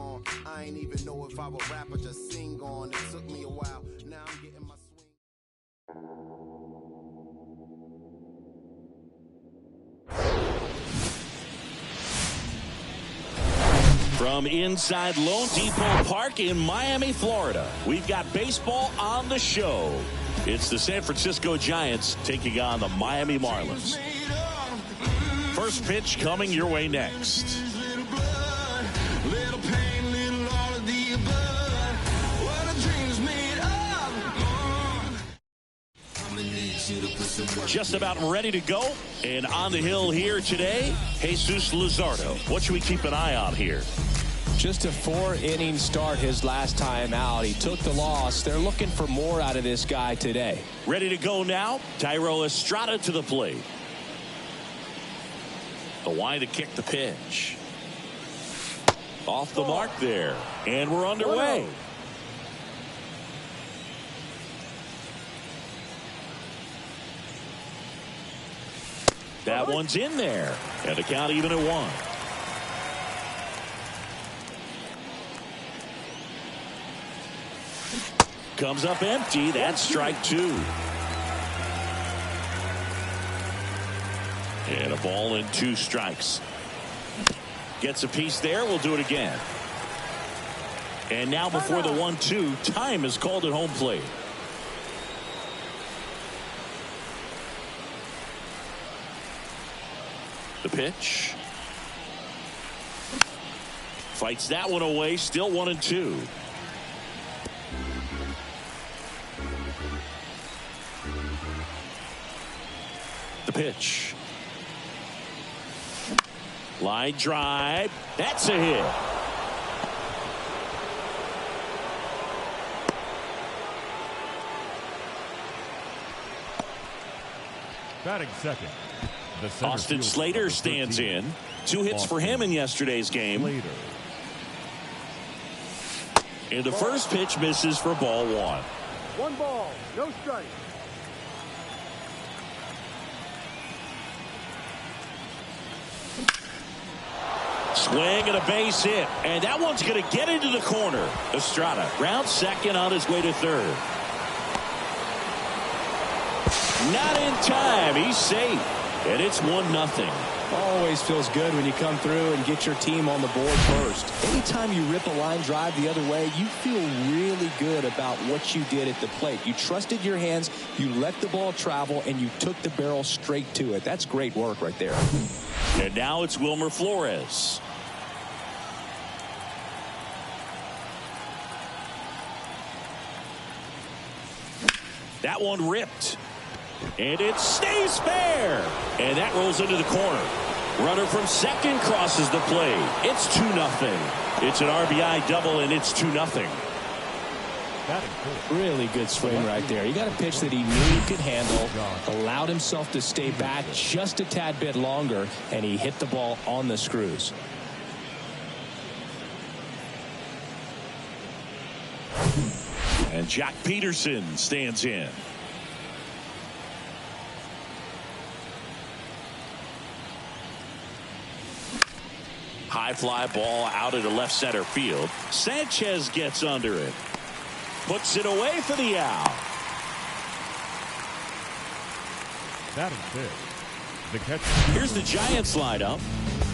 on. I ain't even know if I would rap or just sing on. It took me a while. Now I'm getting my swing. From inside Lone Depot Park in Miami, Florida, we've got baseball on the show. It's the San Francisco Giants taking on the Miami Marlins. First pitch coming your way next. Just about ready to go, and on the hill here today, Jesus Luzardo. What should we keep an eye on here? Just a 4-inning start his last time out. He took the loss. They're looking for more out of this guy today. Ready to go now. Thairo Estrada to the plate. The line to kick the pitch. Off the mark there. And we're underway. That one's in there. And the count even at 1. Comes up empty. That's strike 2. And a ball and 2 strikes. Gets a piece there. We'll do it again. And now before the 1-2, time is called at home plate. The pitch. Fights that one away. Still 1-2. The pitch. Line drive. That's a hit. Batting second. Austin Slater stands in. 2 hits for him in yesterday's game. And the first pitch misses for ball 1. 1 ball, no strike. Swing and a base hit. And that one's going to get into the corner. Estrada ground second on his way to third. Not in time. He's safe. And it's 1-0. Always feels good when you come through and get your team on the board first. Anytime you rip a line drive the other way, you feel really good about what you did at the plate. You trusted your hands, you let the ball travel, and you took the barrel straight to it. That's great work right there. And now it's Wilmer Flores. That one ripped. And it stays fair. And that rolls into the corner. Runner from second crosses the plate. It's 2-0. It's an RBI double, and it's 2-0. Really good swing right there. He got a pitch that he knew he could handle, allowed himself to stay back just a tad bit longer, and he hit the ball on the screws. And Jack Peterson stands in. High fly ball out into left center field. Sanchez gets under it. Puts it away for the out. Batting fifth, the catcher. Here's the Giants lineup.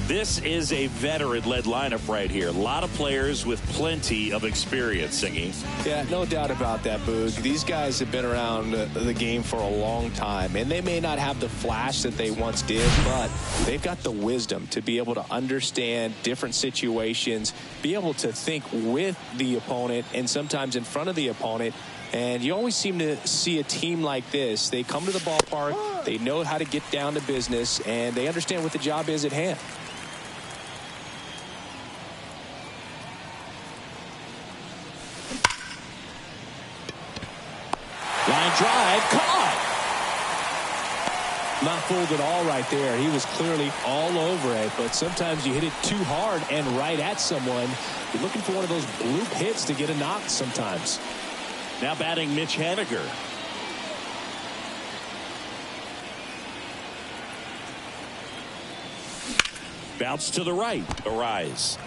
This is a veteran-led lineup right here. A lot of players with plenty of experience, Singy. Yeah, no doubt about that, Boog. These guys have been around the game for a long time, and they may not have the flash that they once did, but they've got the wisdom to be able to understand different situations, be able to think with the opponent and sometimes in front of the opponent. And you always seem to see a team like this. They come to the ballpark, they know how to get down to business, and they understand what the job is at hand. Line drive, caught. Not fooled at all right there. He was clearly all over it, but sometimes you hit it too hard and right at someone. You're looking for one of those bloop hits to get a knock sometimes. Now batting Mitch Haniger. Bounce to the right. Arise.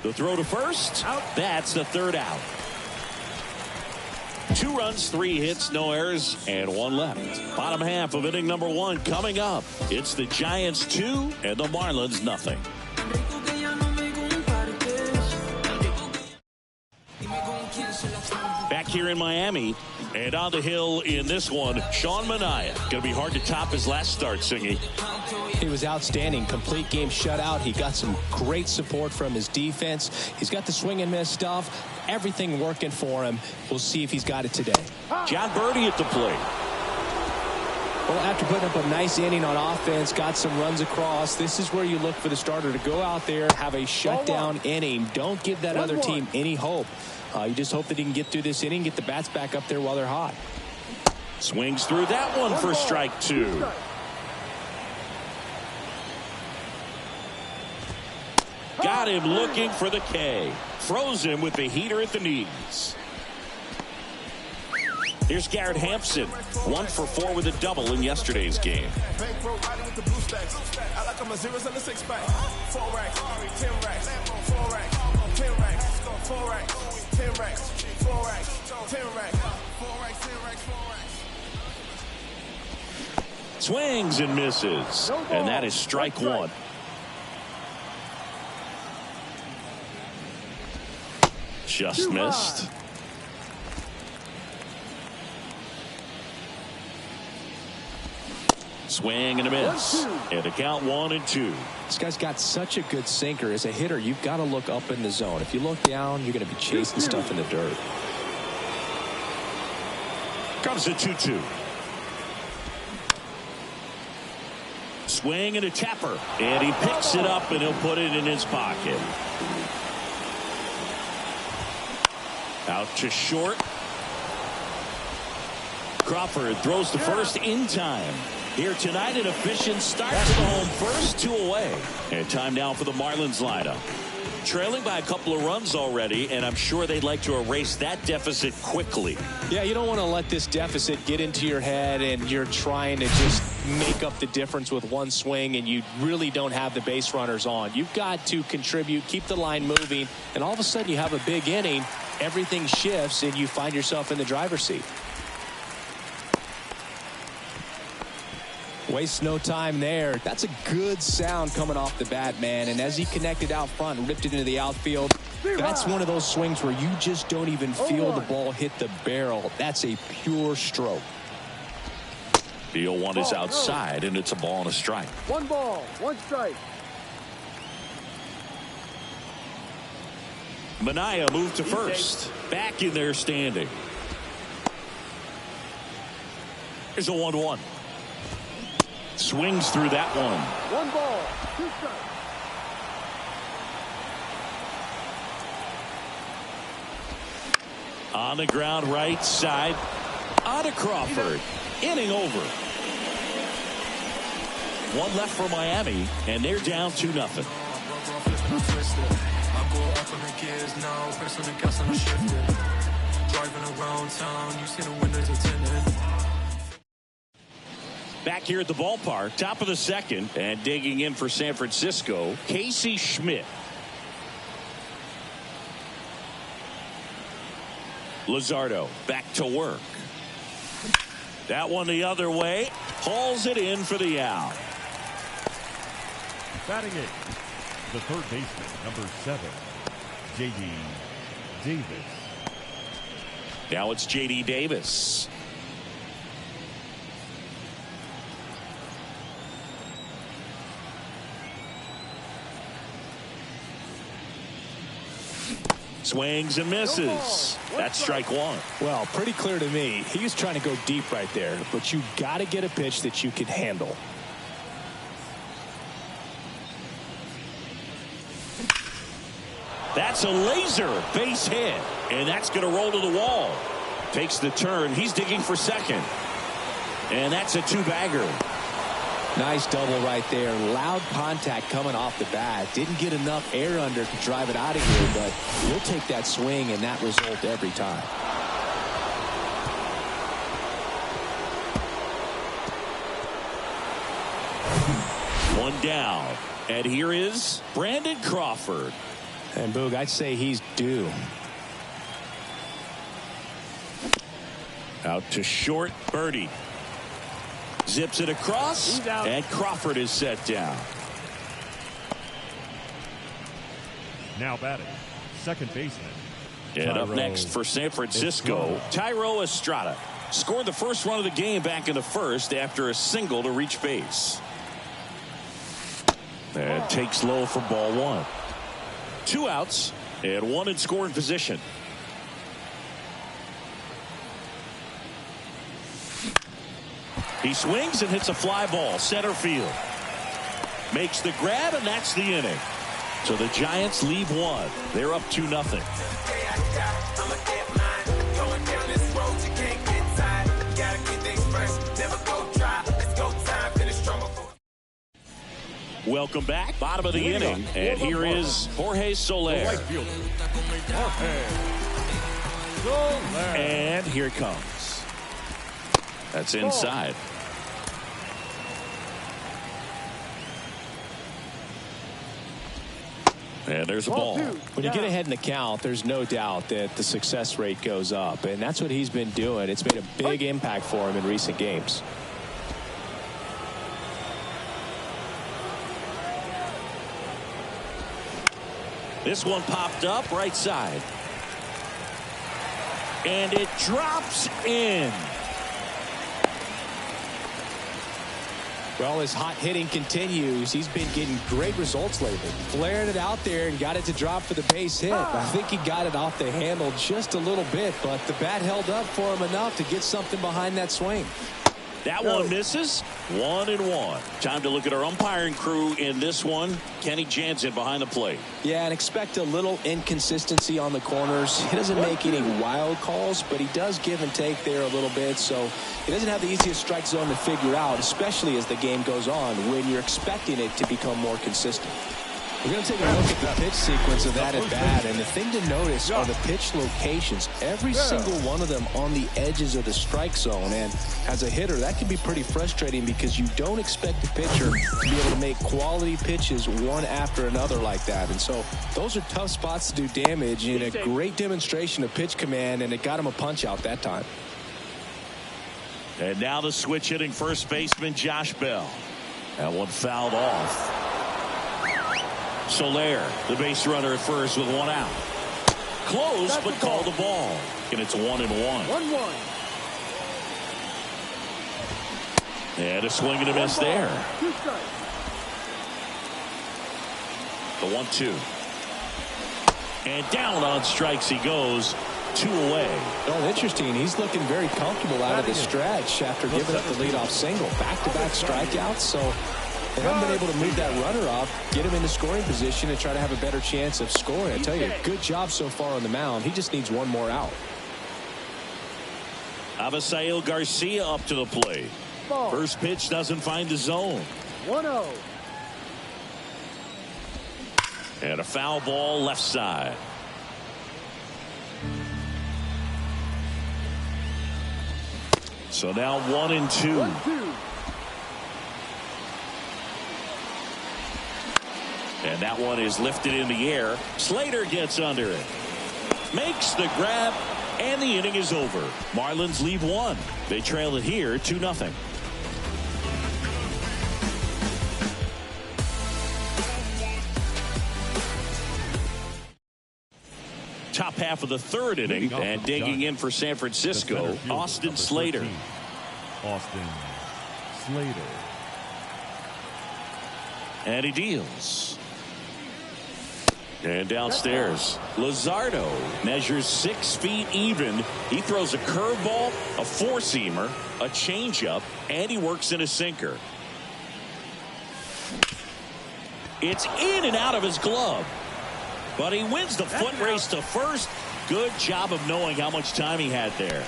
The throw to first. That's the third out. 2 runs, 3 hits, no errors, and 1 left. Bottom half of inning number 1 coming up. It's the Giants 2 and the Marlins nothing. Back here in Miami, and on the hill in this one, Sean Manaea. Going to be hard to top his last start, Singy. He was outstanding. Complete game shutout. He got some great support from his defense. He's got the swing and miss stuff. Everything working for him. We'll see if he's got it today. John Birdie at the plate. Well, after putting up a nice inning on offense, got some runs across, this is where you look for the starter to go out there, have a shutdown inning. Don't give that other team any hope. You just hope that he can get through this inning, get the bats back up there while they're hot. Swings through that one for strike 2. Got him looking for the K. Froze him with the heater at the knees. Here's Garrett Hampson, 1 for 4 with a double in yesterday's game. Swings and misses, and that is strike 1. Just missed. Swing and a miss. And a count 1-2. This guy's got such a good sinker. As a hitter, you've got to look up in the zone. If you look down, you're going to be chasing stuff in the dirt. Comes a 2-2. Swing and a tapper. And he picks it up and he'll put it in his pocket. Out to short. Crawford throws to first in time. Here tonight, an efficient start to the home first, 2 away. And time now for the Marlins lineup. Trailing by a couple of runs already, and I'm sure they'd like to erase that deficit quickly. Yeah, you don't want to let this deficit get into your head and you're trying to just make up the difference with one swing and you really don't have the base runners on. You've got to contribute, keep the line moving, and all of a sudden you have a big inning, everything shifts, and you find yourself in the driver's seat. Waste no time there. That's a good sound coming off the bat, man. And as he connected out front and ripped it into the outfield, that's one of those swings where you just don't even feel the ball hit the barrel. That's a pure stroke. The 0-1 is outside, and it's a ball and a strike. 1 ball, 1 strike. Manaea moved to first. Back in there standing. Here's a 1-1. Swings through that one. 1 ball, 2 strikes. On the ground right side. On to Crawford. Inning over. 1 left for Miami, and they're down 2-0. Back here at the ballpark, top of the second, and digging in for San Francisco, Casey Schmidt. Luzardo back to work. That one the other way, hauls it in for the out. Batting eighth, the third baseman, number 7, J.D. Davis. Now it's J.D. Davis. Swings and misses. That's strike 1. Well, pretty clear to me. He was trying to go deep right there, but you got to get a pitch that you can handle. That's a laser base hit, and that's going to roll to the wall. Takes the turn. He's digging for second, and that's a 2-bagger. Nice double right there. Loud contact coming off the bat. Didn't get enough air under to drive it out of here, but you'll take that swing and that result every time. One down, and here is Brandon Crawford. And Boog, I'd say he's due. Out to short, Birdie. Zips it across, and Crawford is set down. Now batting, second baseman. And up next for San Francisco, Thairo Estrada. Scored the first run of the game back in the first after a single to reach base. And takes low for ball one. 2 outs and 1 in scoring position. He swings and hits a fly ball center field. Makes the grab, and that's the inning. So the Giants leave 1. They're up 2-0. Welcome back. Bottom of the inning. And here is Jorge Soler. Right fielder, Jorge Soler. And here it comes. That's inside. And there's a ball. When you get ahead in the count, there's no doubt that the success rate goes up. And that's what he's been doing. It's made a big impact for him in recent games. This one popped up right side. And it drops in. Well, his hot hitting continues. He's been getting great results lately. Flared it out there and got it to drop for the base hit. I think he got it off the handle just a little bit, but the bat held up for him enough to get something behind that swing. That one misses. 1-1. Time to look at our umpiring crew in this one. Kenny Jansen behind the plate. Yeah, and expect a little inconsistency on the corners. He doesn't make any wild calls, but he does give and take there a little bit, so he doesn't have the easiest strike zone to figure out, especially as the game goes on when you're expecting it to become more consistent. We're going to take a look at the pitch sequence of that at bat, and the thing to notice are the pitch locations. Every single one of them on the edges of the strike zone, and as a hitter, that can be pretty frustrating because you don't expect the pitcher to be able to make quality pitches one after another like that. And so those are tough spots to do damage, and a great demonstration of pitch command, and it got him a punch out that time. And now the switch hitting first baseman Josh Bell. That one fouled off. Soler, the base runner at first with 1 out. Close, but called the ball. And it's 1-1. 1-1. And a swing and a miss there. 2 strikes. The 1-2. And down on strikes he goes. 2 away. Well, interesting. He's looking very comfortable out of the stretch after giving up the leadoff single. Back-to-back strikeouts, so they haven't been able to move that runner off, get him into scoring position, and try to have a better chance of scoring. I tell you, good job so far on the mound. He just needs 1 more out. Avisail Garcia up to the plate. Ball. First pitch doesn't find the zone. 1-0. And a foul ball left side. So now 1-2. 1-2. And that one is lifted in the air. Slater gets under it. Makes the grab. And the inning is over. Marlins leave 1. They trail it here 2-0. Top half of the 3rd inning, and digging in for San Francisco, Austin Slater. 13, Austin Slater. And he deals. And downstairs, Luzardo measures 6 feet even. He throws a curveball, a 4-seamer, a changeup, and he works in a sinker. It's in and out of his glove. But he wins the foot race to first. Good job of knowing how much time he had there.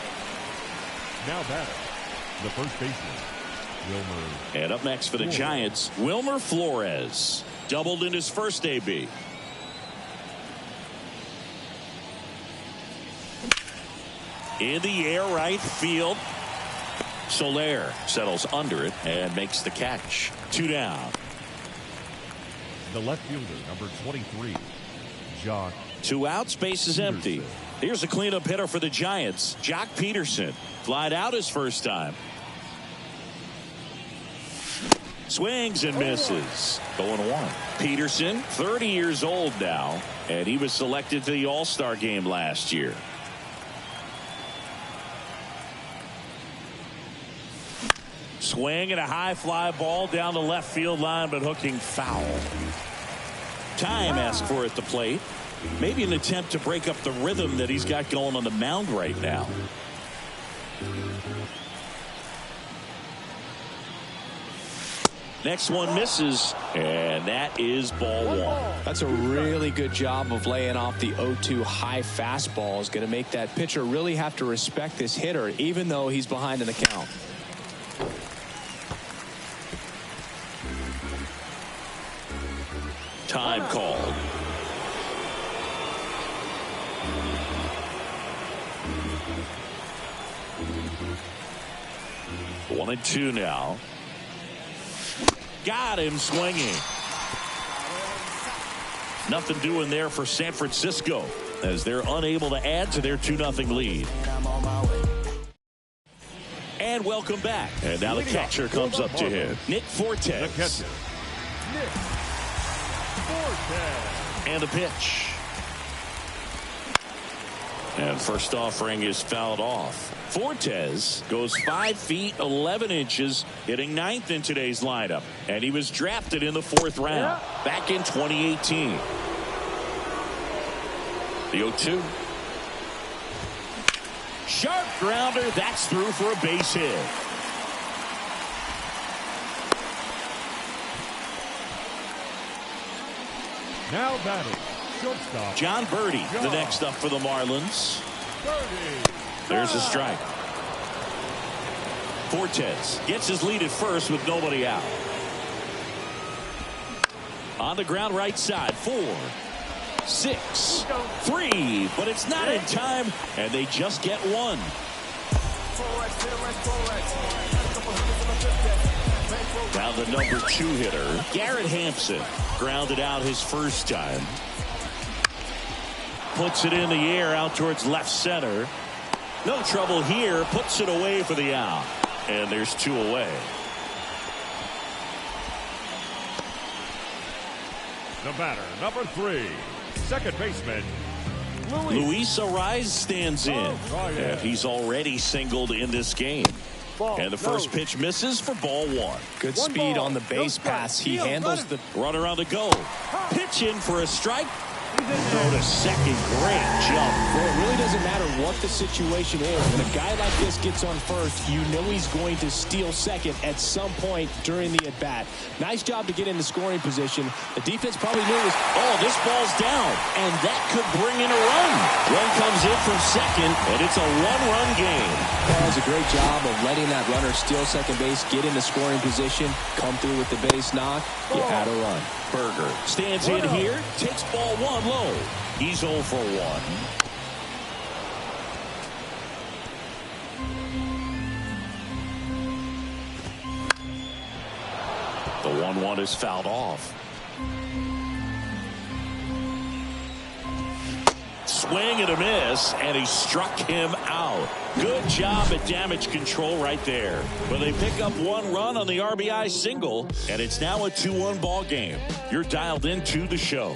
Now batting, the first baseman, Wilmer. And up next for the Giants, Wilmer Flores. Doubled in his first AB. In the air right field. Soler settles under it and makes the catch. 2 down. The left fielder, number 23, Jock. 2 outs, base is empty. Here's a cleanup hitter for the Giants, Jock Peterson. Flied out his first time. Swings and misses. 0-1. Peterson, 30 years old now, and he was selected to the All-Star game last year. Swing and a high fly ball down the left field line, but hooking foul. Time asked for it at the plate. Maybe an attempt to break up the rhythm that he's got going on the mound right now. Next one misses, and that is ball 1. That's a really good job of laying off the 0-2 high fastball. Is going to make that pitcher really have to respect this hitter, even though he's behind in the count. Time called. One and 2 now. Got him swinging. Nothing doing there for San Francisco as they're unable to add to their 2-0 lead. And welcome back. And now the catcher comes up to him. Nick Fortes. The catcher, Nick Fortes. And the pitch. And first offering is fouled off. Fortes goes 5 feet 11 inches, hitting 9th in today's lineup, and he was drafted in the 4th round back in 2018. The 0-2. Sharp grounder, that's through for a base hit. Now batting, shortstop John Birdie, the next up for the Marlins. Birdie. There's a strike. Fortes gets his lead at first with nobody out. On the ground right side, 4, 6, 3, but it's not in time, and they just get 1. Now the number 2 hitter, Garrett Hampson, grounded out his first time. Puts it in the air out towards left center. No trouble here, puts it away for the out. And there's 2 away. The batter, number 3, second baseman, Luis Ariz stands in. And he's already singled in this game. And the first pitch misses for ball 1. Good speed on the base pass. He handles the runner on the go. Pitch in for a strike. Throw to second. Great jump. Well, it really doesn't matter what the situation is. When a guy like this gets on first, you know he's going to steal second at some point during the at-bat. Nice job to get in the scoring position. The defense probably knew it was... Oh, this ball's down, and that could bring in a run. Run comes in from second, and it's a 1-run game. That was a great job of letting that runner steal second base, get in the scoring position, come through with the base knock. You had a run. Berger stands in here, takes ball 1 low. He's 0 for 1. The 1-1 is fouled off. Swing and a miss, and he struck him out. Good job at damage control right there. But they pick up 1 run on the RBI single, and it's now a 2-1 ball game. You're dialed into the show.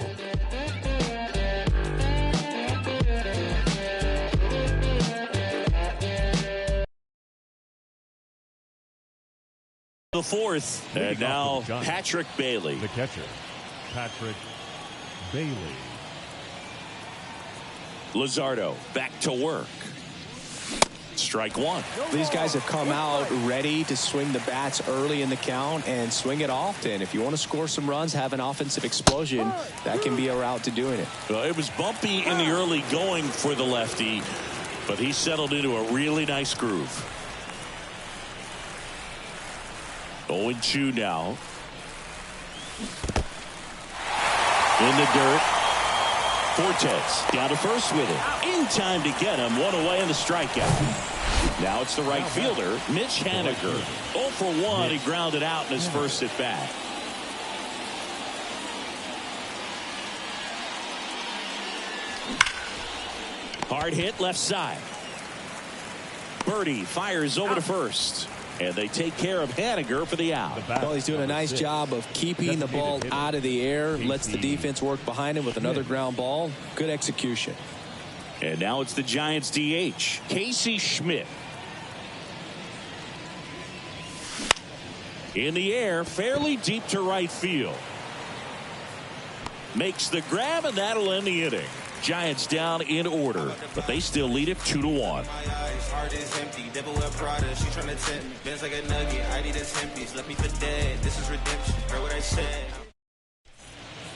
The 4th, and now Patrick Bailey. The catcher, Patrick Bailey. Luzardo back to work. Strike 1. These guys have come out ready to swing the bats early in the count and swing it often. If you want to score some runs, have an offensive explosion, that can be a route to doing it. It was bumpy in the early going for the lefty, but he settled into a really nice groove. 0-2 now. In the dirt. Fortes down to first with it. In time to get him. 1 away in the strikeout. Now it's the right fielder, Mitch Haniger. 0 for 1. He grounded out in his first at bat. Hard hit left side. Birdie fires over to first. And they take care of Haniger for the out. Well, he's doing a nice job of keeping the ball out of the air. Lets the defense work behind him with another ground ball. Good execution. And now it's the Giants DH, Casey Schmidt. In the air, fairly deep to right field. Makes the grab, and that'll end the inning. Giants down in order, but they still lead it 2-1.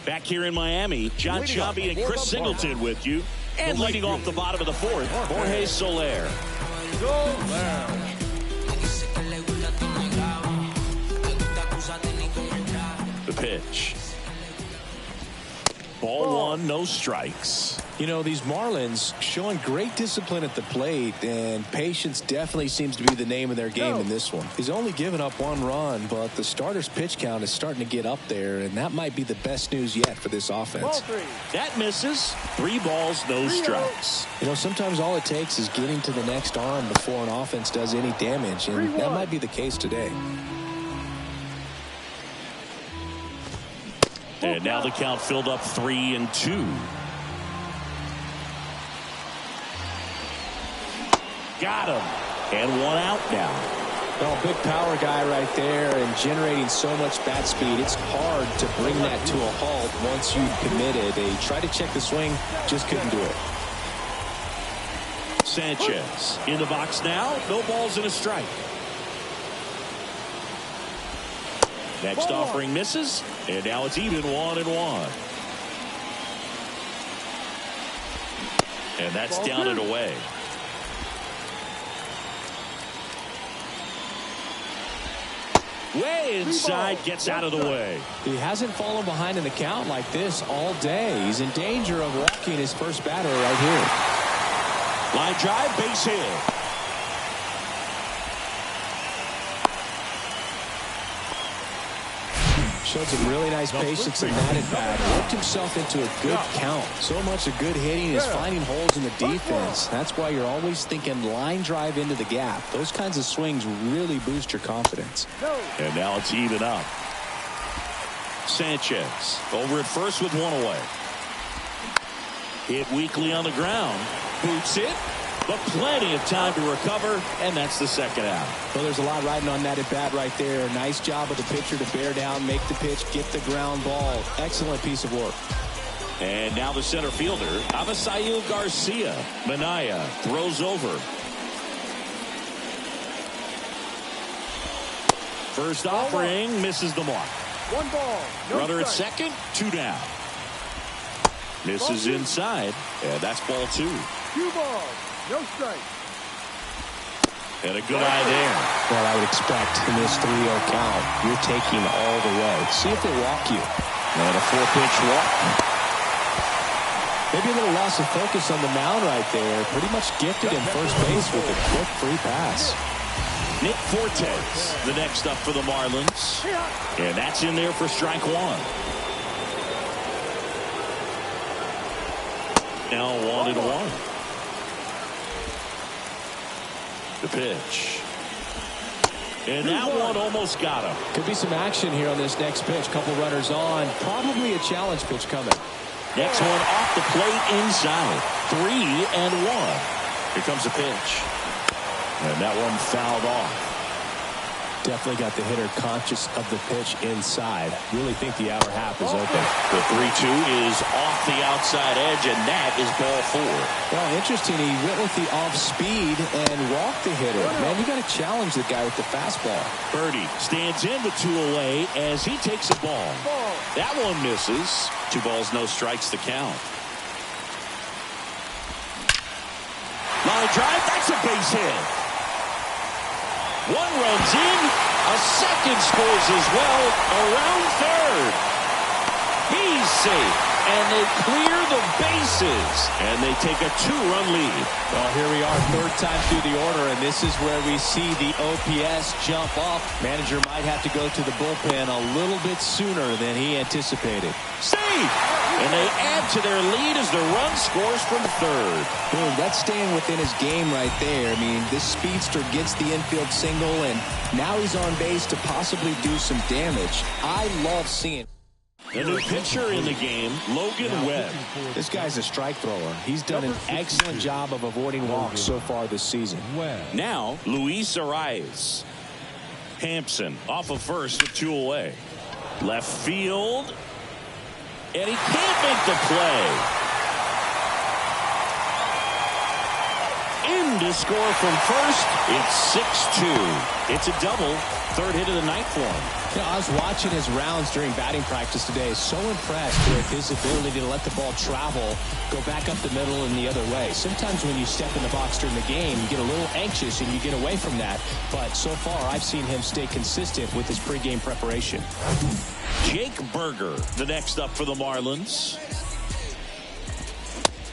Back here in Miami, John Chubby and Chris Singleton with you. And leading off the bottom of the fourth, Jorge Soler. The pitch. Ball one, no strikes. You know, these Marlins showing great discipline at the plate, and patience definitely seems to be the name of their game in this one. He's only given up 1 run, but the starter's pitch count is starting to get up there, and that might be the best news yet for this offense. That misses. 3 balls, no strikes. You know, sometimes all it takes is getting to the next arm before an offense does any damage, and that might be the case today. And now the count filled up 3-2. Got him. And 1 out now. Well, big power guy right there and generating so much bat speed. It's hard to bring that to a halt once you've committed. They tried to check the swing, just couldn't do it. Sanchez in the box now. No balls and a strike. Next offering misses, and now it's even 1-1. And that's down and away. Way inside, gets out of the way. He hasn't fallen behind in the count like this all day. He's in danger of walking his first batter right here. Line drive, base hit. Showed some really nice patience in that at bat. Worked himself into a good count. So much of good hitting is finding holes in the defense. That's why you're always thinking line drive into the gap. Those kinds of swings really boost your confidence. And now it's even up. Sanchez over at first with 1 away. Hit weakly on the ground. Boots it. But plenty of time to recover, and that's the second out. Well, there's a lot riding on that at bat right there. Nice job of the pitcher to bear down, make the pitch, get the ground ball. Excellent piece of work. And now the center fielder, Avisail Garcia. Minaya throws over. First offering misses the mark. 1 ball. No Runner at strike. second, 2 down. Misses inside, and that's ball 2. 2 balls. No strike. And a good eye there. Well, I would expect in this 3-0 count, you're taking all the way. See if they walk you. And a 4-pitch walk. Maybe a little loss of focus on the mound right there. Pretty much gifted in first base with a quick free pass. Nick Fortes, the next up for the Marlins. And that's in there for strike 1. Now 1-1. The pitch. And that one almost got him. Could be some action here on this next pitch. Couple runners on. Probably a challenge pitch coming. Next one off the plate inside. 3-1. Here comes the pitch. And that one fouled off. Definitely got the hitter conscious of the pitch inside. Really think the outer half is open. The 3-2 is off the outside edge, and that is ball 4. Well, interesting. He went with the off speed and walked the hitter. Man, you got to challenge the guy with the fastball. Birdie stands in with 2 away as he takes a ball. That one misses. 2 balls, no strikes to count. Line drive, that's a base hit. 1 runs in, a second scores as well, around third. He's safe. and they clear the bases. And they take a 2-run lead. Well, here we are, third time through the order, and this is where we see the OPS jump up. Manager might have to go to the bullpen a little bit sooner than he anticipated. Safe! And they add to their lead as the run scores from third. Boom, that's staying within his game right there. I mean, this speedster gets the infield single, and now he's on base to possibly do some damage. I love seeing it. The new pitcher in the game, Logan Webb. This guy's a strike thrower. He's done an excellent job of avoiding walks so far this season. Now, Luis Arias. Hampson off of first with 2 away. Left field. And he can't make the play. In to score from first. It's 6-2. It's a double. Third hit of the night for him. You know, I was watching his rounds during batting practice today. So impressed with his ability to let the ball travel, go back up the middle and the other way. Sometimes when you step in the box during the game, you get a little anxious and you get away from that. But so far, I've seen him stay consistent with his pregame preparation. Jake Berger, the next up for the Marlins.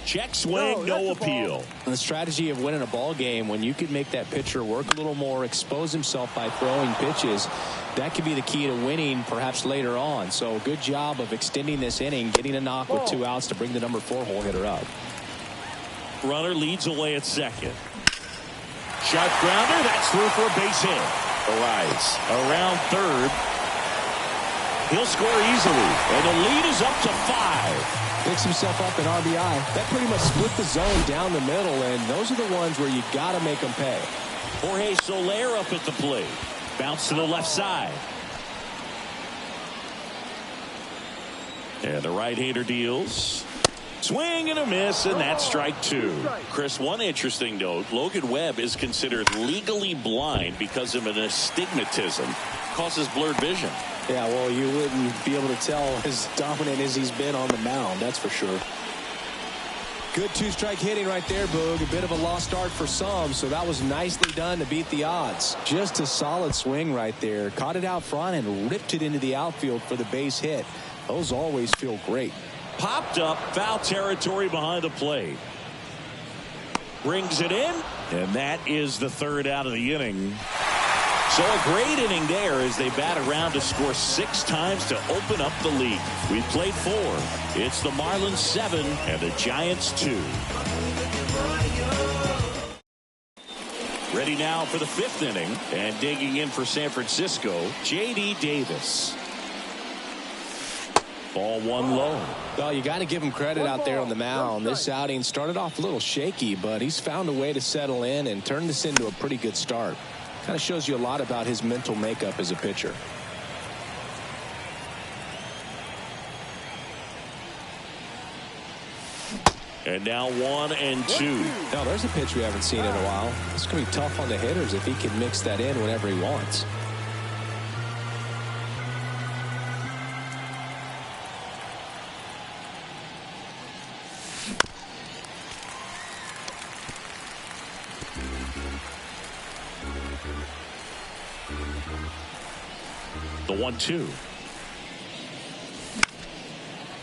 Check swing, no appeal. The strategy of winning a ball game, when you can make that pitcher work a little more, expose himself by throwing pitches, that could be the key to winning perhaps later on. So good job of extending this inning, getting a knock with 2 outs to bring the number 4 hole hitter up. Runner leads away at second. Sharp grounder, that's through for a base hit. Arias around third. He'll score easily, and the lead is up to 5. Picks himself up in RBI. That pretty much split the zone down the middle, and those are the ones where you got to make them pay. Jorge Soler up at the plate. Bounce to the left side. And the right-hander deals. Swing and a miss, and that's strike 2. Chris, one interesting note, Logan Webb is considered legally blind because of an astigmatism. Causes blurred vision. Yeah, well, you wouldn't be able to tell as dominant as he's been on the mound, that's for sure. Good 2-strike hitting right there, Boog. A bit of a lost start for some, so that was nicely done to beat the odds. Just a solid swing right there. Caught it out front and ripped it into the outfield for the base hit. Those always feel great. Popped up, foul territory behind the plate. Brings it in, and that is the third out of the inning. So a great inning there as they bat around to score 6 times to open up the lead. We've played 4. It's the Marlins 7 and the Giants 2. Ready now for the 5th inning, and digging in for San Francisco, J.D. Davis. Ball 1 low. Well, you got to give him credit out there on the mound. This outing started off a little shaky, but he's found a way to settle in and turn this into a pretty good start. Kind of shows you a lot about his mental makeup as a pitcher. And now 1 and 2. Now there's a pitch we haven't seen in a while. It's going to be tough on the hitters if he can mix that in whenever he wants. The 1-2.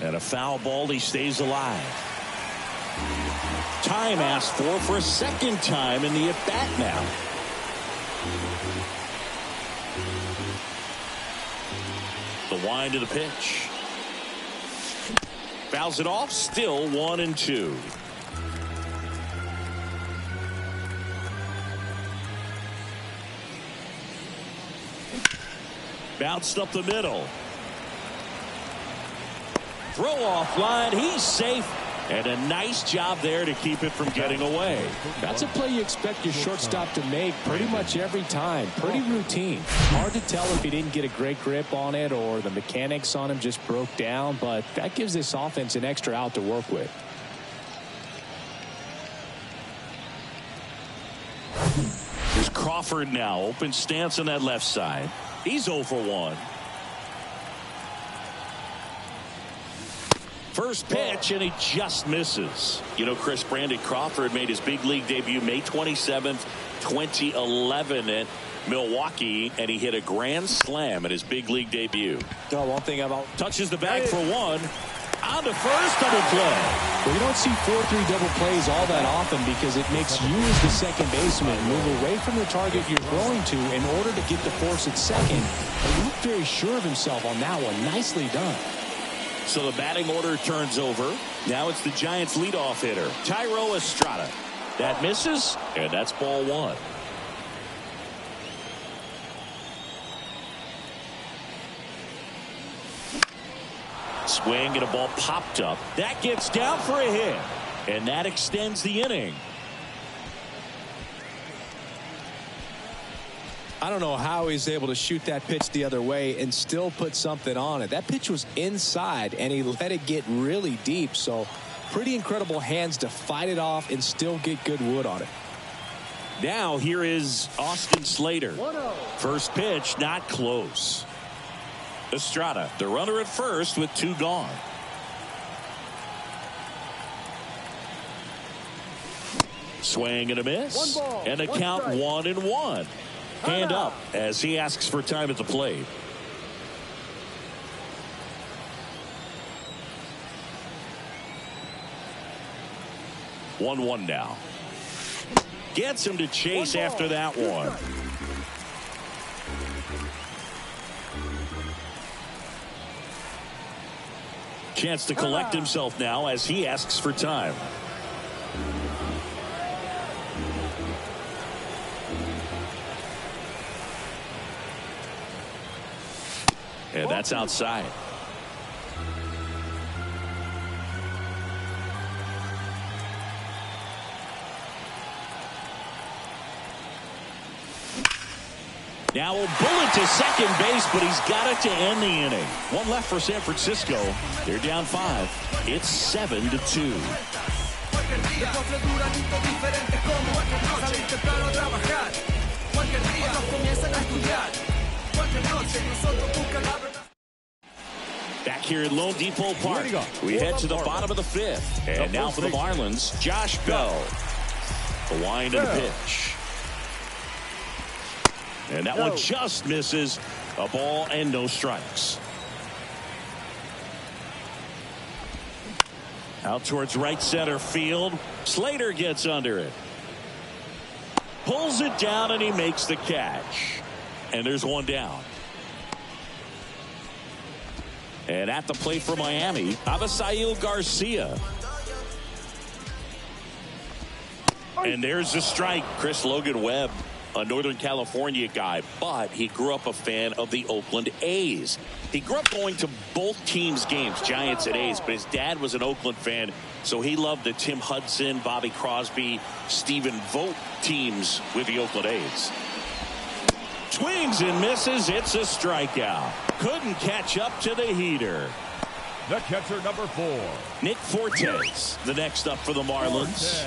And a foul ball. He stays alive. Time asked for a second time in the at-bat now. The wind of the pitch. Fouls it off. Still 1 and 2. Bounced up the middle. Throw off line. He's safe. And a nice job there to keep it from getting away. That's a play you expect your shortstop to make pretty much every time. Pretty routine. Hard to tell if he didn't get a great grip on it or the mechanics on him just broke down, but that gives this offense an extra out to work with. Here's Crawford now. Open stance on that left side. He's 0 for 1. First pitch, and he just misses. You know, Chris, Brandon Crawford made his big league debut May 27th, 2011 at Milwaukee, and he hit a grand slam at his big league debut. One thing about touches the bag for 1. On to first, double play. Well, you don't see 4-3 double plays all that often because it makes you as the second baseman move away from the target you're throwing to in order to get the force at second. And he looked very sure of himself on that one. Nicely done. So the batting order turns over. Now it's the Giants' leadoff hitter, Thairo Estrada. That misses, and that's ball one. Swing and a ball popped up. That gets down for a hit, and that extends the inning. I don't know how he's able to shoot that pitch the other way and still put something on it. That pitch was inside, and he let it get really deep. So pretty incredible hands to fight it off and still get good wood on it. Now here is Austin Slater. First pitch, not close. Estrada, the runner at first with two gone. Swing and a miss. And a count 1-1. Hand up as he asks for time at the plate. One now. Gets him to chase after that one. Chance to collect himself now as he asks for time. And that's outside. Now a bullet to second base, but he's got it to end the inning. One left for San Francisco. They're down 5. It's 7-2. Back here at Lone Depot Park, we head to the bottom of the 5th. And now for the Marlins, Josh Bell. The wind of the pitch. And that one just misses. A ball and no strikes. Out towards right center field. Slater gets under it. Pulls it down and he makes the catch. And there's one down. And at the plate for Miami, Avisail Garcia. And there's the strike. Chris Logan Webb, a Northern California guy, but he grew up a fan of the Oakland A's. He grew up going to both teams' games, Giants and A's, but his dad was an Oakland fan, so he loved the Tim Hudson, Bobby Crosby, Stephen Vogt teams with the Oakland A's. Swings and misses. It's a strikeout. Couldn't catch up to the heater. The catcher, number 4. Nick Fortes, the next up for the Marlins.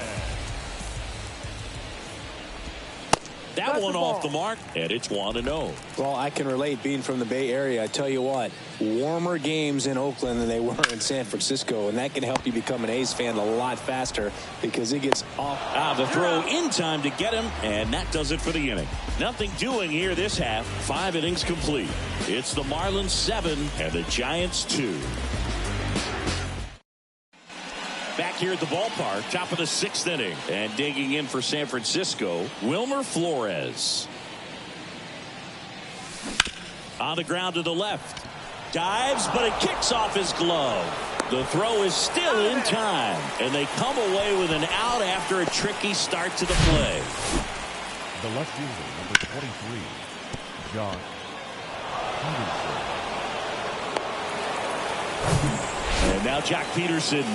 That one off the mark, and it's 1-0. Well, I can relate being from the Bay Area. I tell you what, warmer games in Oakland than they were in San Francisco, and that can help you become an A's fan a lot faster because it gets off. The throw in time to get him, and that does it for the inning. Nothing doing here this half. 5 innings complete. It's the Marlins 7 and the Giants 2. Back here at the ballpark, top of the 6th inning, and digging in for San Francisco, Wilmer Flores. On the ground to the left. Dives, but it kicks off his glove. The throw is still in time, and they come away with an out after a tricky start to the play. The left fielder, number 23, John Peterson. And now Jock Peterson.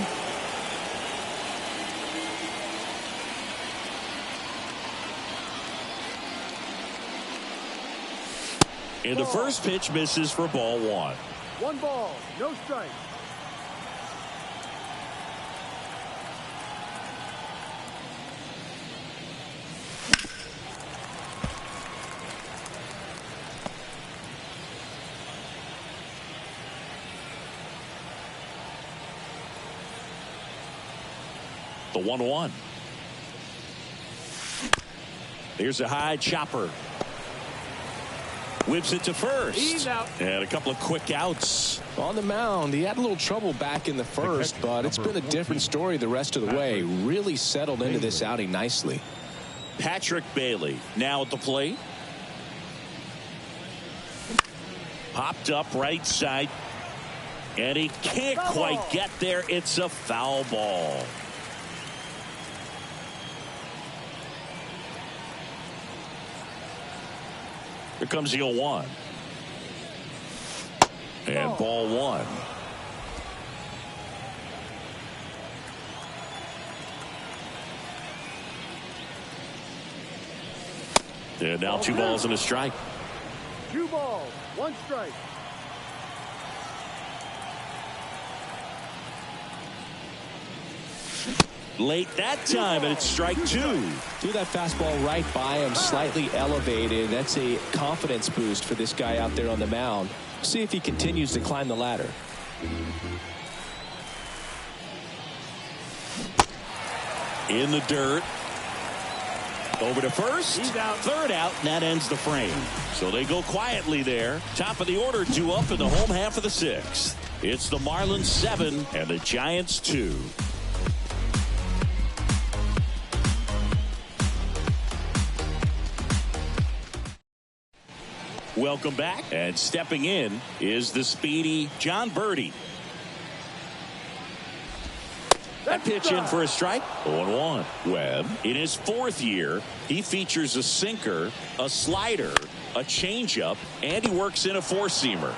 And the first pitch misses for ball 1. 1 ball, no strike. The 1-1. There's a high chopper. Whips it to first. He's out. And a couple of quick outs. On the mound, he had a little trouble back in the first, but it's been a different story the rest of the way. Really settled into this outing nicely. Patrick Bailey now at the plate. Popped up right side. And he can't quite get there. It's a foul ball. Here comes the 0-1. And ball one. And now 2 balls and a strike. 2 balls, 1 strike. Late that time, and it's strike 2. Threw that fastball right by him, slightly elevated. That's a confidence boost for this guy out there on the mound. See if he continues to climb the ladder. In the dirt. Over to first. He's out. Third out, and that ends the frame. So they go quietly there. Top of the order, 2 up in the home half of the 6th. It's the Marlins 7 and the Giants 2. Welcome back, and stepping in is the speedy John Birdie. That pitch in for a strike. 0-1. Webb, in his 4th year, he features a sinker, a slider, a changeup, and he works in a 4-seamer.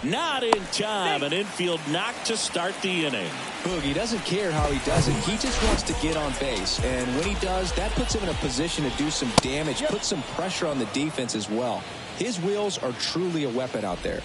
Not in time. An infield knock to start the inning. Boog, he doesn't care how he does it. He just wants to get on base. And when he does, that puts him in a position to do some damage, put some pressure on the defense as well. His wheels are truly a weapon out there.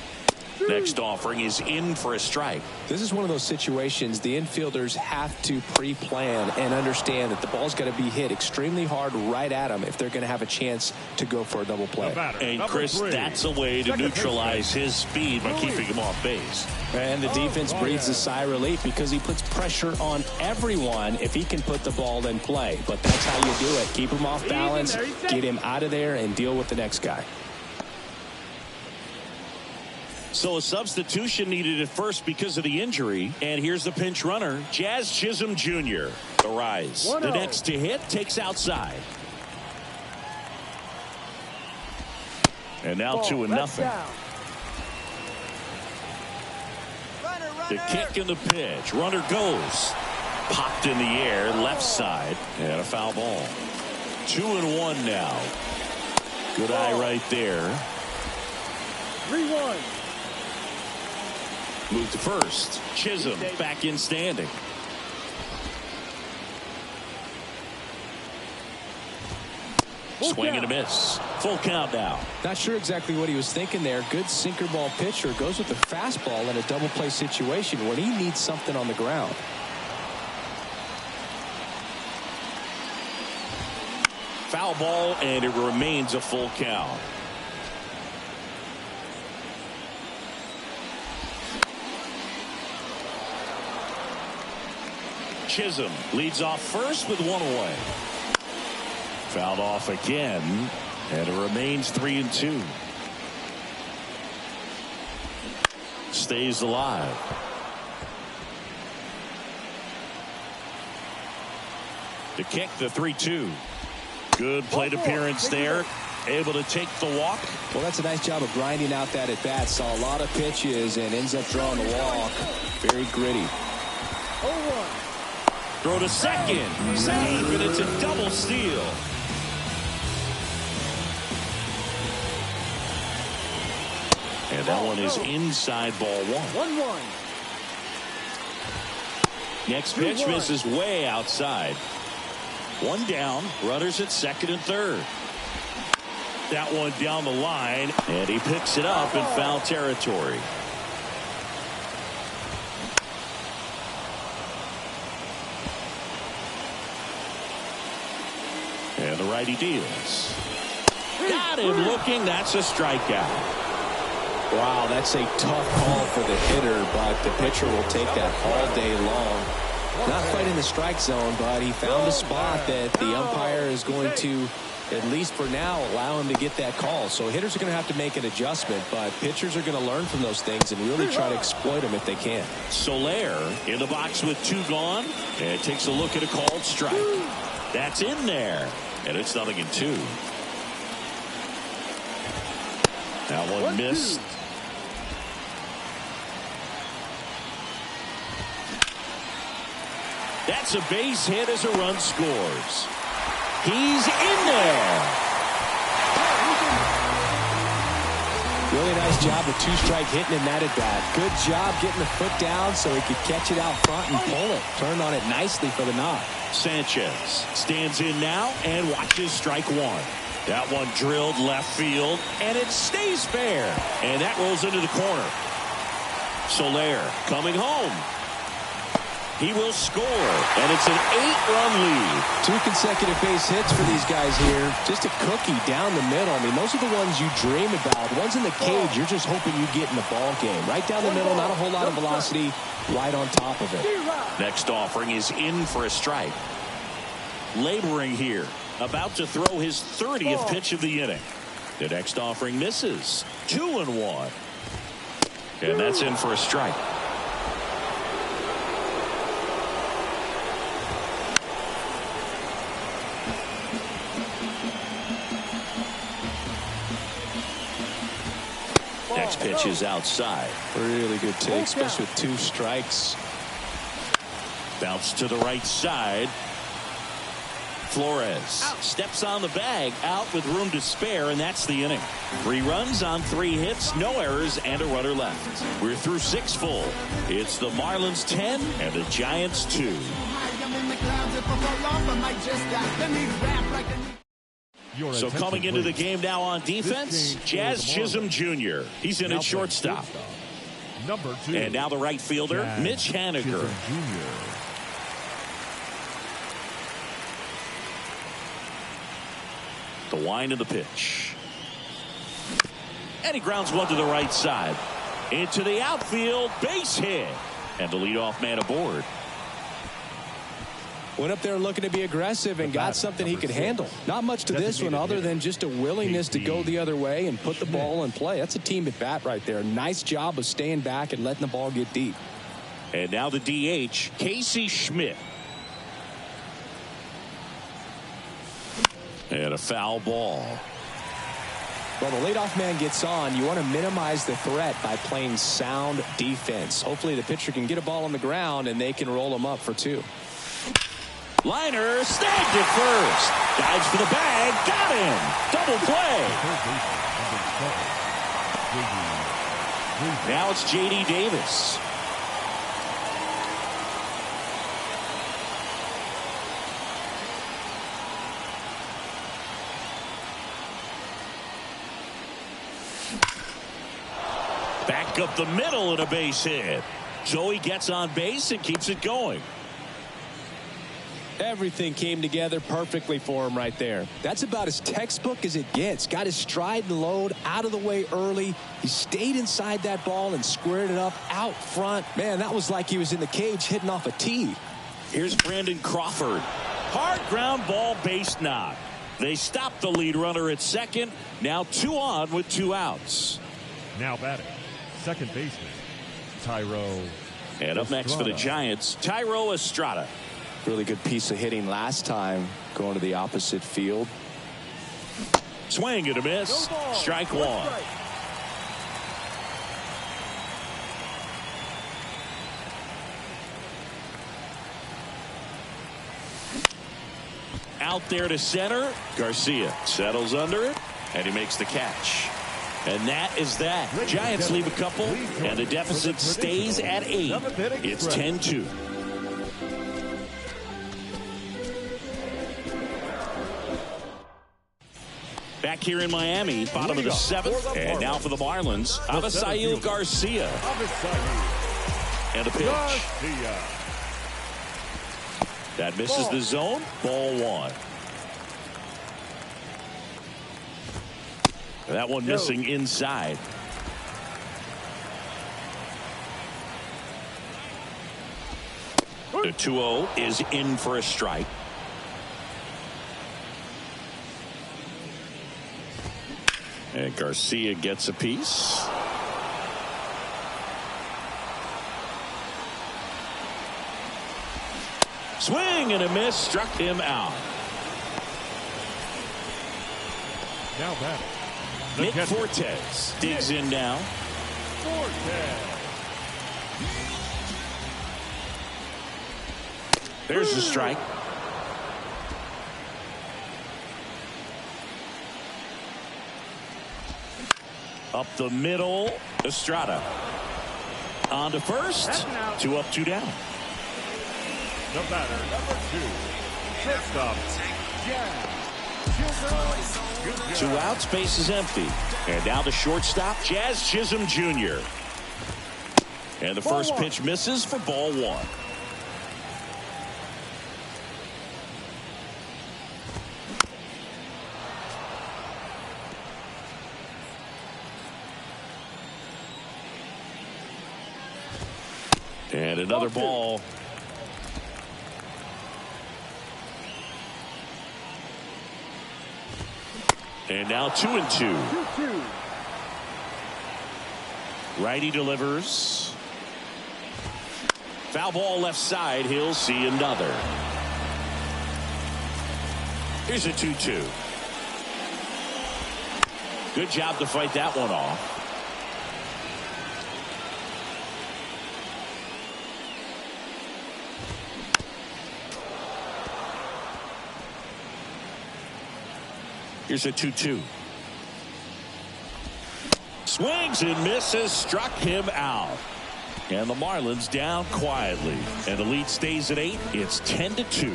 Next offering is in for a strike. This is one of those situations the infielders have to pre-plan and understand that the ball's got to be hit extremely hard right at them if they're going to have a chance to go for a double play. And Chris, that's a way to neutralize his speed by keeping him off base. And the defense breathes a sigh of relief because he puts pressure on everyone if he can put the ball in play. But that's how you do it. Keep him off balance, get him out of there, and deal with the next guy. So a substitution needed at first because of the injury. And here's the pinch runner, Jazz Chisholm Jr. The rise. The next to hit takes outside. And now 2-0. The kick and the pitch. Runner goes. Popped in the air, left side. And a foul ball. 2-1 now. Good eye right there. 3-1. Move to first. Chisholm back in standing. Swing and a miss. Full count now. Not sure exactly what he was thinking there. Good sinker ball pitcher goes with the fastball in a double play situation when he needs something on the ground. Foul ball, and it remains a full count. Chisholm leads off first with 1 away. Fouled off again, and it remains 3-2. Stays alive. The kick, the 3-2. Good plate appearance there. Able to take the walk. Well, that's a nice job of grinding out that at bat. Saw a lot of pitches and ends up drawing the walk. Very gritty. 0-1. Throw to second. Save, and it's a double steal. And that one is inside ball 1. 1-1. Next pitch misses way outside. 1 down. Runners at second and third. That one down the line, and he picks it up in foul territory. And the righty deals. Got him looking. That's a strikeout. Wow, that's a tough call for the hitter, but the pitcher will take that all day long. Not quite in the strike zone, but he found a spot that the umpire is going to at least for now, allow him to get that call. So hitters are going to have to make an adjustment, but pitchers are going to learn from those things and really try to exploit them if they can. Soler in the box with 2 gone, and takes a look at a called strike. That's in there, and it's 0-2. That one missed. That's a base hit as a run scores. He's in there. Really nice job with 2-strike hitting in that at bat. Good job getting the foot down so he could catch it out front and pull it. Turned on it nicely for the knock. Sanchez stands in now and watches strike 1. That one drilled left field, and it stays fair. And that rolls into the corner. Soler coming home. He will score, and it's an 8-run lead. 2 consecutive base hits for these guys here. Just a cookie down the middle. I mean, those are the ones you dream about. The ones in the cage, you're just hoping you get in the ball game. Right down the middle, not a whole lot of velocity, right on top of it. Next offering is in for a strike. Laboring here, about to throw his 30th pitch of the inning. The next offering misses. 2-1. And that's in for a strike. Next pitch is outside. Really good take, especially with 2 strikes. Bounce to the right side. Flores steps on the bag, out with room to spare, and that's the inning. 3 runs on 3 hits, no errors, and a runner left. We're through 6 full. It's the Marlins 10 and the Giants 2. So coming into the game now on defense, Jazz Chisholm Jr. He's in at shortstop. Number 2. And now the right fielder, Mitch Haniger. The wind of the pitch. And he grounds one to the right side. Into the outfield, base hit. And the leadoff man aboard. Went up there looking to be aggressive and got something he could handle. Not much to this one other than just a willingness to go the other way and put the ball in play. That's a team at bat right there. Nice job of staying back and letting the ball get deep. And now the DH, Casey Schmidt. And a foul ball. Well, the leadoff man gets on. You want to minimize the threat by playing sound defense. Hopefully the pitcher can get a ball on the ground and they can roll him up for 2. Liner snagged it first. Dives for the bag. Got him. Double play. Now it's J.D. Davis. Back up the middle and a base hit. Joey gets on base and keeps it going. Everything came together perfectly for him right there. That's about as textbook as it gets. Got his stride and load out of the way early. He stayed inside that ball and squared it up out front. Man, that was like he was in the cage hitting off a tee. Here's Brandon Crawford. Hard ground ball, base knock. They stop the lead runner at second. Now 2 on with 2 outs. Now batting, second baseman, Tyro. And up next for the Giants, Tyro Estrada. Really good piece of hitting last time going to the opposite field. Swing and a miss. Strike 1. Out there to center. Garcia settles under it, and he makes the catch. And that is that. Giants leave a couple, and the deficit stays at 8. It's 10-2. Back here in Miami, bottom of the 7th, and now for the Marlins, Avisail Garcia. And a pitch. That misses the zone. Ball 1. That one missing inside. The 2-0 is in for a strike. And Garcia gets a piece. Swing and a miss, struck him out. Now batter, Nick Fortes digs in now. There's the strike. Up the middle, Estrada. On to first. 2 up, 2 down. The batter, number 2. Shortstop, Jazz. 2 outs, base is empty. And now the shortstop, Jazz Chisholm Jr. And the first pitch misses for ball 1. And another ball. And now 2-2. Righty delivers. Foul ball left side. He'll see another. Here's a 2-2. Good job to fight that one off. Here's a 2-2. Swings and misses, struck him out. And the Marlins down quietly. And the lead stays at 8. It's 10-2.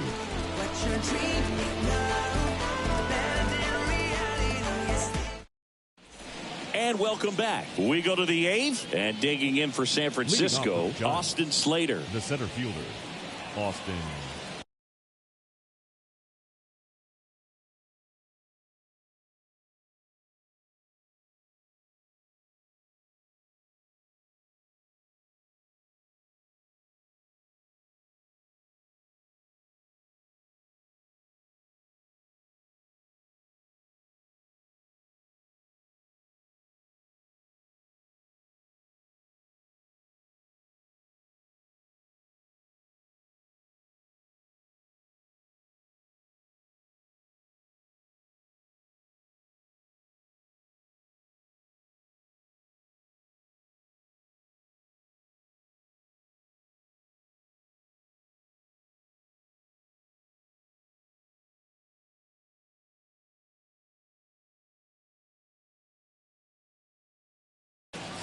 And welcome back. We go to the 8th. And digging in for San Francisco, Austin Slater. The center fielder, Austin.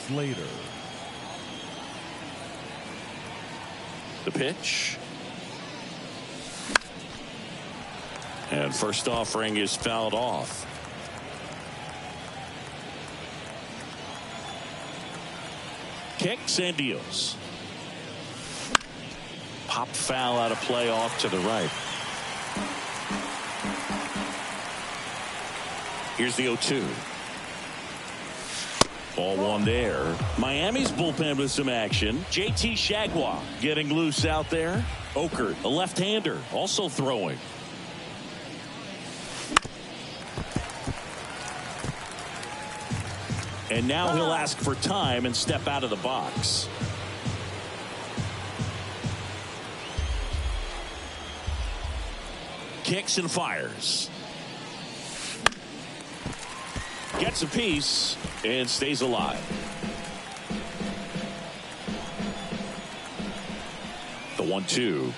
Slater. The pitch. And first offering is fouled off. Kicks and deals. Pop foul out of play off to the right. Here's the 0-2. Ball 1 there. Miami's bullpen with some action. JT Shagwa getting loose out there. Okert, a left-hander, also throwing. And now he'll ask for time and step out of the box. Kicks and fires. Gets a piece and stays alive. The 1-2.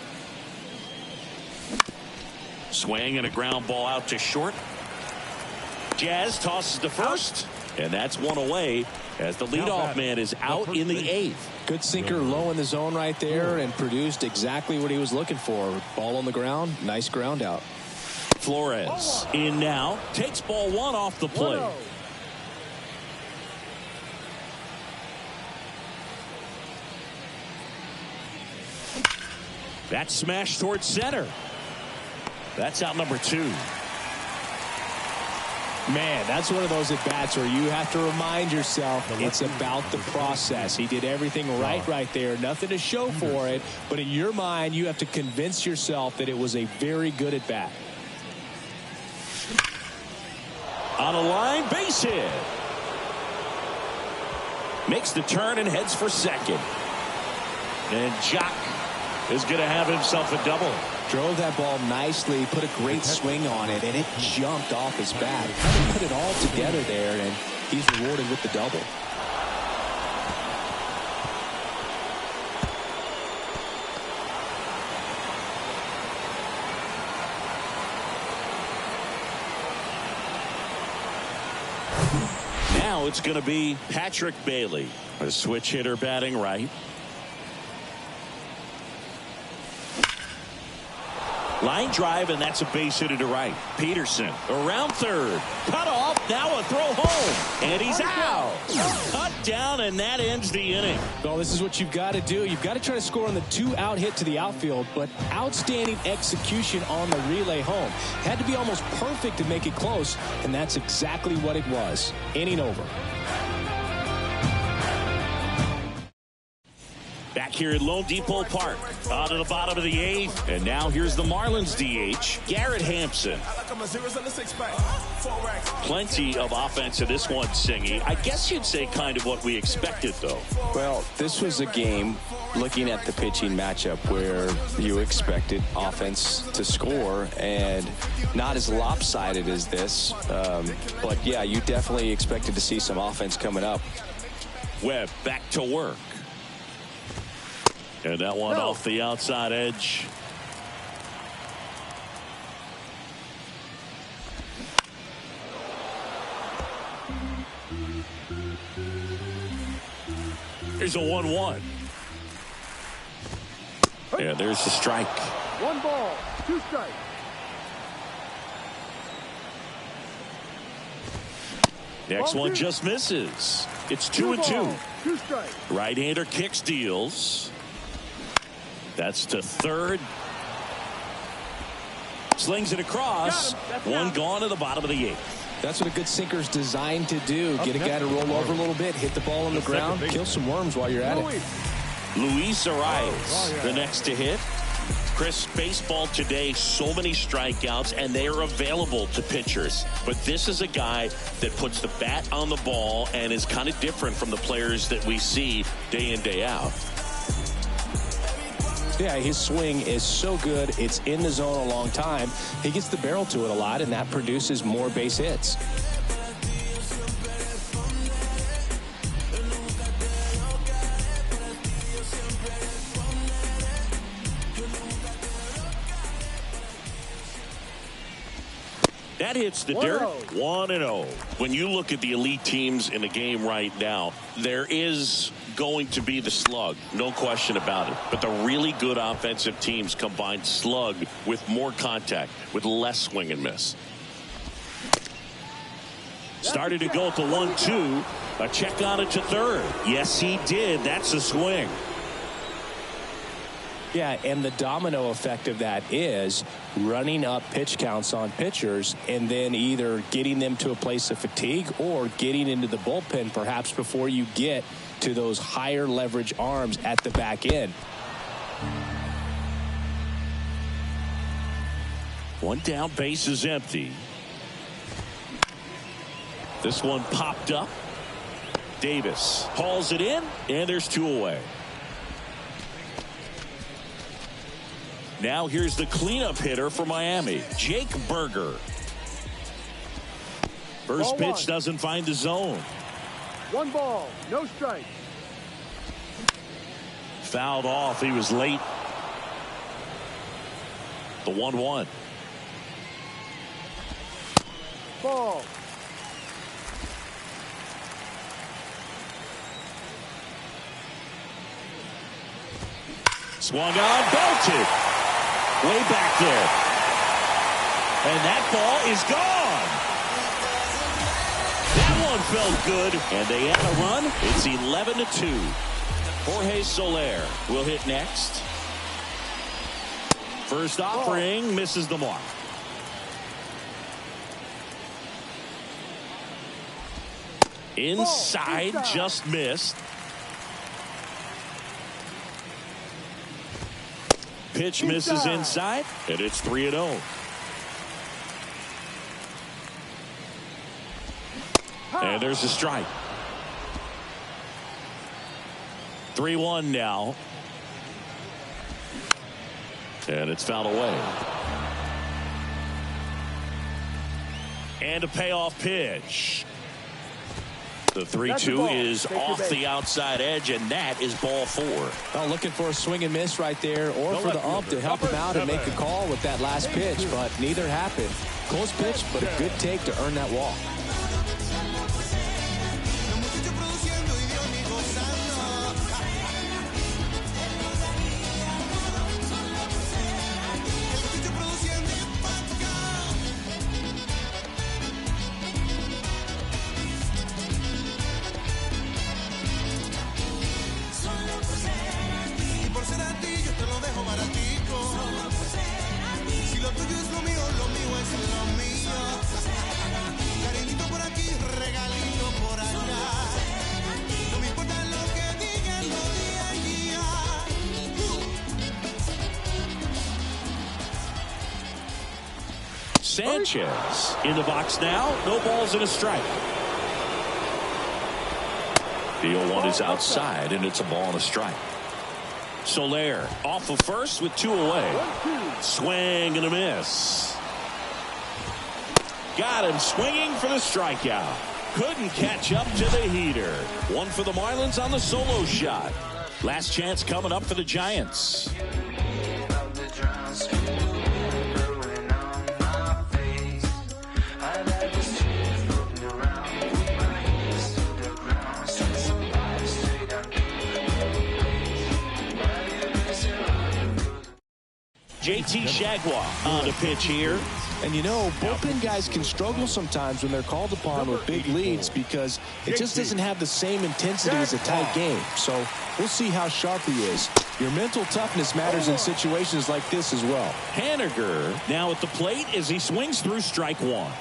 Swing and a ground ball out to short. Jazz tosses to first, and that's one away as the leadoff man is out in the 8th. Good sinker low in the zone right there and produced exactly what he was looking for. Ball on the ground, nice ground out. Flores in now, takes ball 1 off the plate. That smash towards center. That's out number 2. Man, that's one of those at-bats where you have to remind yourself it's about the process. He did everything right there. Nothing to show for it. But in your mind, you have to convince yourself that it was a very good at-bat. On a line, base hit. Makes the turn and heads for second. And Jock is going to have himself a double. Drove that ball nicely, put a great swing on it, and it jumped off his bat. Kind of put it all together there, and he's rewarded with the double. Now it's going to be Patrick Bailey, a switch hitter batting right. Line drive, and that's a base hit to right. Peterson around third. Cut off. Now a throw home. And he's out. Cut down, and that ends the inning. Well, this is what you've got to do. You've got to try to score on the 2-out hit to the outfield, but outstanding execution on the relay home. Had to be almost perfect to make it close, and that's exactly what it was. Inning over. Back here at Lone Depot Park, out of the bottom of the 8th, and now here's the Marlins DH, Garrett Hampson. Plenty of offense in this one, Singy. I guess you'd say kind of what we expected, though. Well, this was a game, looking at the pitching matchup, where you expected offense to score, and not as lopsided as this. But, yeah, you definitely expected to see some offense coming up. Webb back to work. And that one off the outside edge. Here's a 1-1. Yeah, there's the strike. 1 ball, 2 strikes. Next one just misses. It's 2-2. 2 strikes. Right-hander kicks, deals. That's to third. Slings it across. One gone to the bottom of the 8th. That's what a good sinker's designed to do. Get a guy to roll over a little bit, hit the ball on the ground, kill some worms while you're at it. Luis Arias, the next to hit. Chris, baseball today, so many strikeouts, and they are available to pitchers. But this is a guy that puts the bat on the ball and is kind of different from the players that we see day in, day out. Yeah, his swing is so good. It's in the zone a long time. He gets the barrel to it a lot, and that produces more base hits. That hits the dirt. 1-0. When you look at the elite teams in the game right now, there is going to be the slug, no question about it. But the really good offensive teams combine slug with more contact, with less swing and miss. Started to go at the 1-2. A check on it to third. Yes, he did. That's a swing. Yeah, and the domino effect of that is running up pitch counts on pitchers and then either getting them to a place of fatigue or getting into the bullpen perhaps before you get to those higher leverage arms at the back end. One down, base is empty. This one popped up. Davis hauls it in, and there's 2 away. Now here's the cleanup hitter for Miami, Jake Berger. First pitch doesn't find the zone. 1 ball, no strike. Fouled off. He was late. The 1-1. Ball. Swung on, belted. Way back there. And that ball is gone. That one felt good. And they add a run. It's 11-2. Jorge Soler will hit next. First offering misses the mark. Inside, just missed. Pitch misses inside, and it's 3-0. And there's a strike. 3-1 now. And it's fouled away. And a payoff pitch. The 3-2 is off the outside edge, and that is ball 4. Well, looking for a swing and miss right there, or for the ump to help him out and make a call with that last pitch, but neither happened. Close pitch, but a good take to earn that walk. Sanchez in the box now. No balls and a strike. The 0-1 is outside, and it's a ball and a strike. Soler off of first with 2 away. Swing and a miss. Got him swinging for the strikeout. Couldn't catch up to the heater. One for the Marlins on the solo shot. Last chance coming up for the Giants. JT Shagwa on the pitch here. And you know, bullpen guys can struggle sometimes when they're called upon with big leads because it just doesn't have the same intensity as a tight game. So we'll see how sharp he is. Your mental toughness matters in situations like this as well. Haniger now at the plate as he swings through strike 1.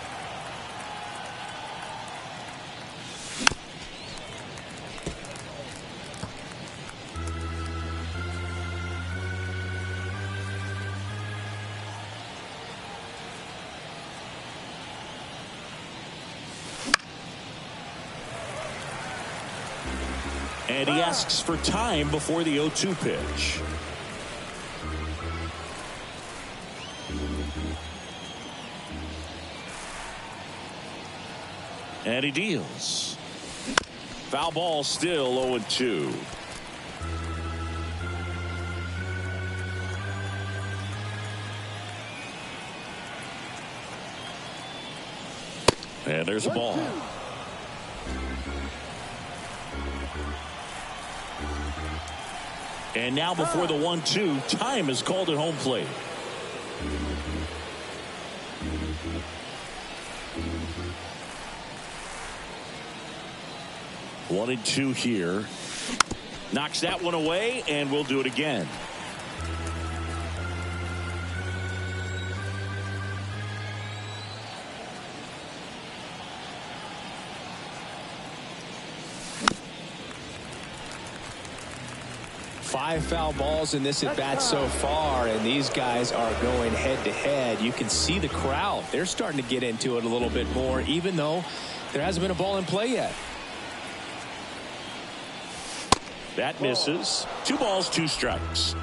And he asks for time before the 0-2 pitch. And he deals. Foul ball, still 0-2. And there's a ball. And now before the 1-2, time is called at home plate. One and 2 here. Knocks that one away, and we'll do it again. Five foul balls in this at bat so far, and these guys are going head to head. You can see the crowd. They're starting to get into it a little bit more, even though there hasn't been a ball in play yet. That misses. 2 balls, 2 strikes.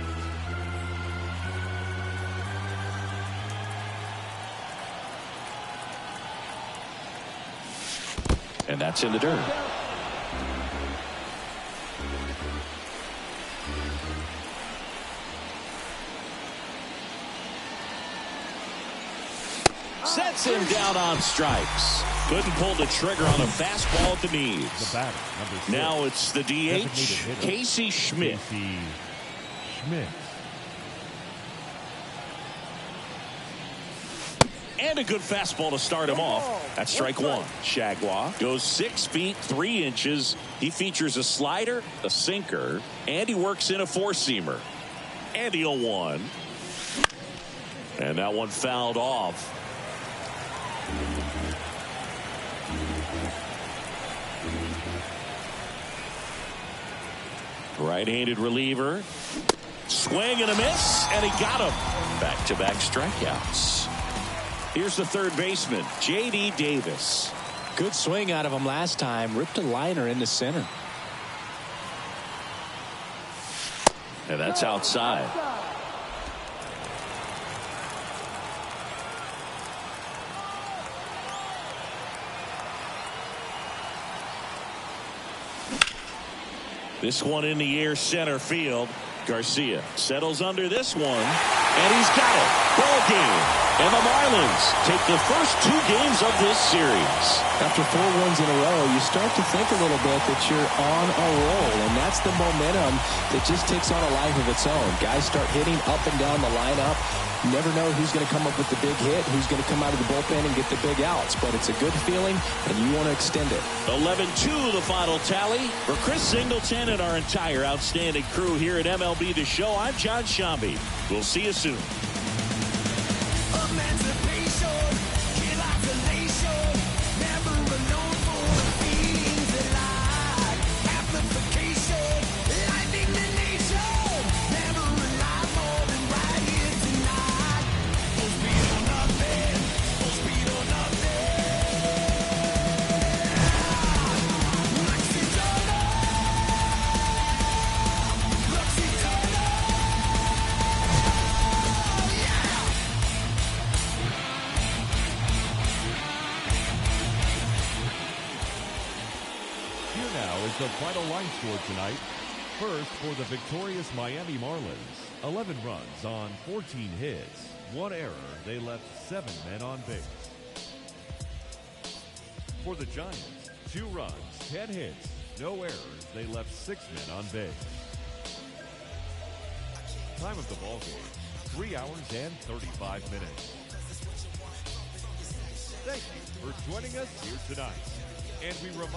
And that's in the dirt. Sets him down on strikes. Couldn't pull the trigger on a fastball at the knees. Now it's the DH, Casey Schmidt. And a good fastball to start him off. That's strike 1. Shagwa goes 6 feet 3 inches. He features a slider, a sinker, and he works in a 4-seamer. And the 0-1. And that one fouled off. Right-handed reliever. Swing and a miss, and he got him. Back-to-back strikeouts. Here's the third baseman, J.D. Davis. Good swing out of him last time. Ripped a liner into center. And that's outside. This one in the air, center field. Garcia settles under this one, and he's got it. Ball game. And the Marlins take the first 2 games of this series. After 4 wins in a row, you start to think a little bit that you're on a roll, and that's the momentum that just takes on a life of its own. Guys start hitting up and down the lineup. You never know who's going to come up with the big hit, who's going to come out of the bullpen and get the big outs, but it's a good feeling, and you want to extend it. 11-2 the final tally. For Chris Singleton and our entire outstanding crew here at MLB The Show, I'm John Shambi. We'll see you soon. The final line score tonight. First, for the victorious Miami Marlins, 11 runs on 14 hits. 1 error. They left 7 men on base. For the Giants, 2 runs, 10 hits, no errors. They left 6 men on base. Time of the ball game, 3 hours and 35 minutes. Thank you for joining us here tonight. And we remind